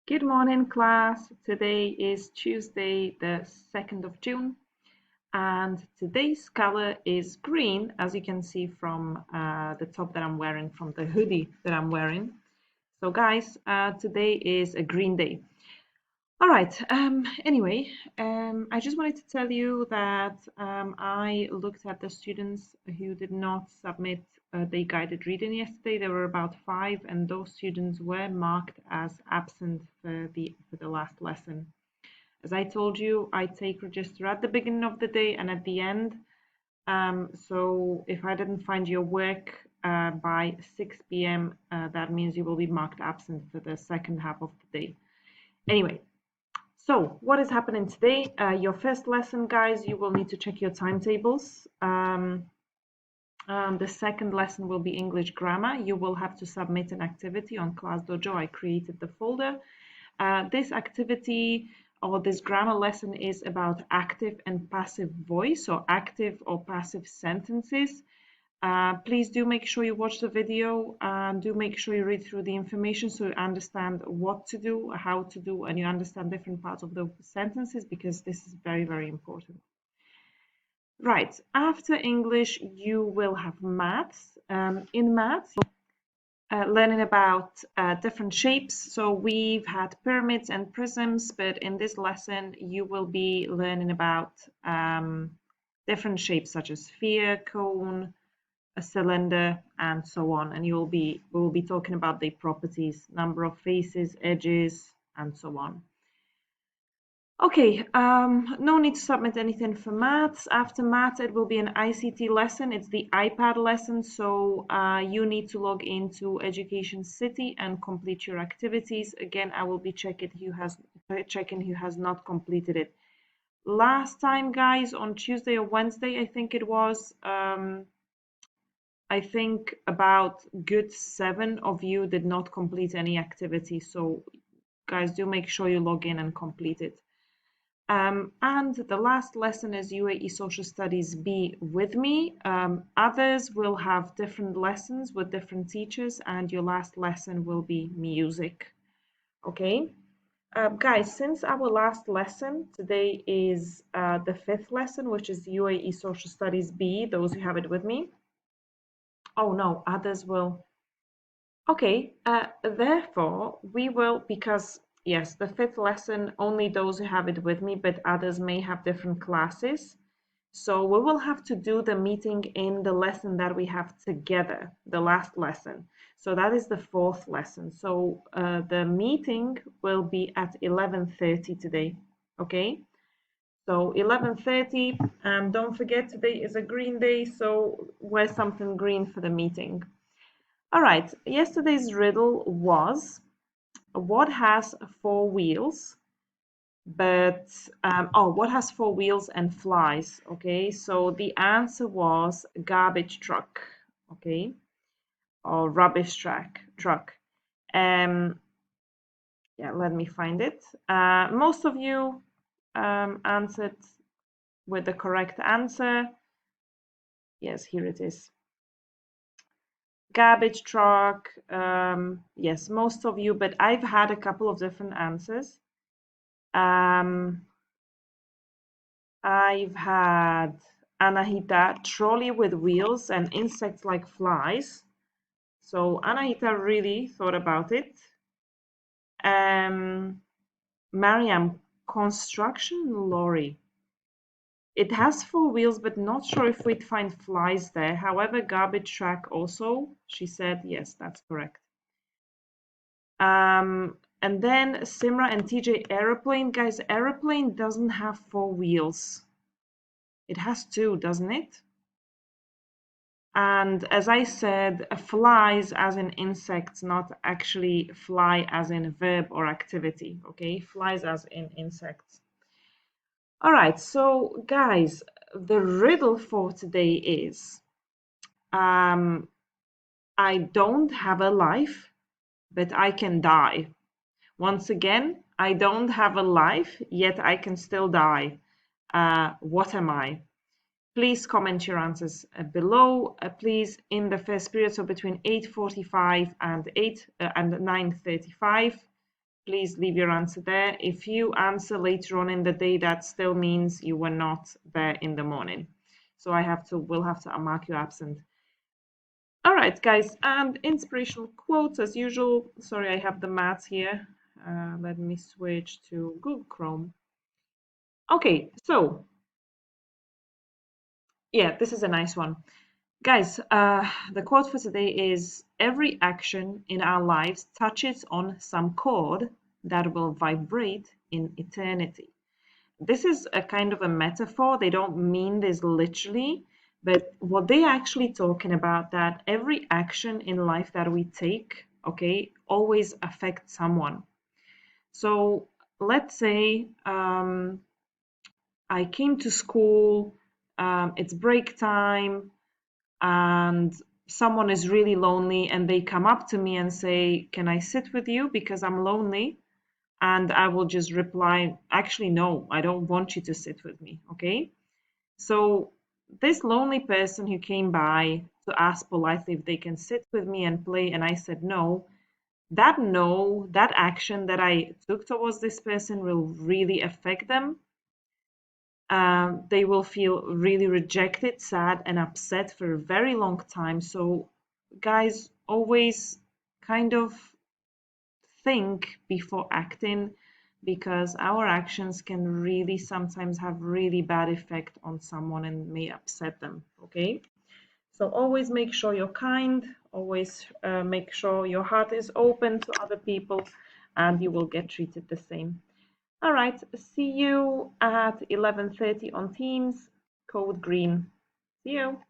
Good morning, class. Today is Tuesday, the 2nd of June, and today's color is green, as you can see from the top that I'm wearing, from the hoodie that I'm wearing. So, guys, today is a green day. All right. Anyway, I just wanted to tell you that I looked at the students who did not submit the guided reading yesterday. There were about 5, and those students were marked as absent for the last lesson. As I told you, I take register at the beginning of the day and at the end. So if I didn't find your work by 6 p.m., that means you will be marked absent for the second half of the day. Anyway. So, what is happening today? Your first lesson, guys, you will need to check your timetables. The second lesson will be English grammar. You will have to submit an activity on Class Dojo. I created the folder. This activity or this grammar lesson is about active and passive voice, or active or passive sentences. Please do make sure you watch the video and do make sure you read through the information so you understand what to do, how to do, and you understand different parts of the sentences, because this is very, very important. Right, after English, you will have maths. In maths, learning about different shapes. So we've had pyramids and prisms, but in this lesson, you will be learning about different shapes such as sphere, cone, a cylinder, and so on. And we will be talking about the properties, number of faces, edges, and so on. Okay, no need to submit anything for maths. After maths, it will be an ICT lesson. It's the iPad lesson, so you need to log into Education City and complete your activities. Again, I will be checking who has not completed it. Last time, guys, on Tuesday or Wednesday, I think it was, I think about good 7 of you did not complete any activity. So guys, do make sure you log in and complete it. And the last lesson is UAE Social Studies B with me. Others will have different lessons with different teachers, and your last lesson will be music. Okay? Guys, since our last lesson, today is the 5th lesson, which is UAE Social Studies B, those who have it with me. Oh no, others will. Okay, therefore, we will, because yes, the 5th lesson, only those who have it with me, but others may have different classes. So we will have to do the meeting in the lesson that we have together, the last lesson. So that is the 4th lesson. So the meeting will be at 11:30 today, okay? So 11:30, and don't forget today is a green day, so wear something green for the meeting. All right, yesterday's riddle was, what has 4 wheels, but, what has 4 wheels and flies? Okay, so the answer was garbage truck, okay, or rubbish truck. Yeah, let me find it. Most of you answered with the correct answer. Yes, here it is. Garbage truck. Yes, most of you, but I've had a couple of different answers. I've had Anahita, trolley with wheels and insects like flies. So Anahita really thought about it. Mariam, construction lorry. It has 4 wheels, but not sure if we'd find flies there. However, garbage truck also, she said, yes, that's correct. And then Simra and TJ, aeroplane. Guys, aeroplane doesn't have 4 wheels. It has 2, doesn't it? And as I said, flies as in insects, not actually fly as in verb or activity, okay? Flies as in insects. All right, so guys, the riddle for today is, I don't have a life, but I can die. Once again, I don't have a life, yet I can still die. What am I? Please comment your answers below. Please, in the first period, so between 8:45 and 9:35, please leave your answer there. If you answer later on in the day, that still means you were not there in the morning. So we'll have to mark you absent. All right, guys, and inspirational quotes as usual. Sorry, I have the maths here. Let me switch to Google Chrome. Okay, so yeah, this is a nice one. Guys, the quote for today is every action in our lives touches on some chord that will vibrate in eternity. This is a kind of a metaphor. They don't mean this literally, but what they're actually talking about that every action in life that we take, okay, always affects someone. So let's say I came to school, it's break time, and someone is really lonely and they come up to me and say, "Can I sit with you because I'm lonely?" And I will just reply, "Actually, no, I don't want you to sit with me." Okay. So this lonely person who came by to ask politely if they can sit with me and play, and I said no, that action that I took towards this person will really affect them. They will feel really rejected, sad, and upset for a very long time. So, guys, always kind of think before acting because our actions can really sometimes have really bad effect on someone and may upset them. Okay, so always make sure you're kind, always make sure your heart is open to other people, and you will get treated the same. All right, see you at 11:30 on Teams, code green. See you.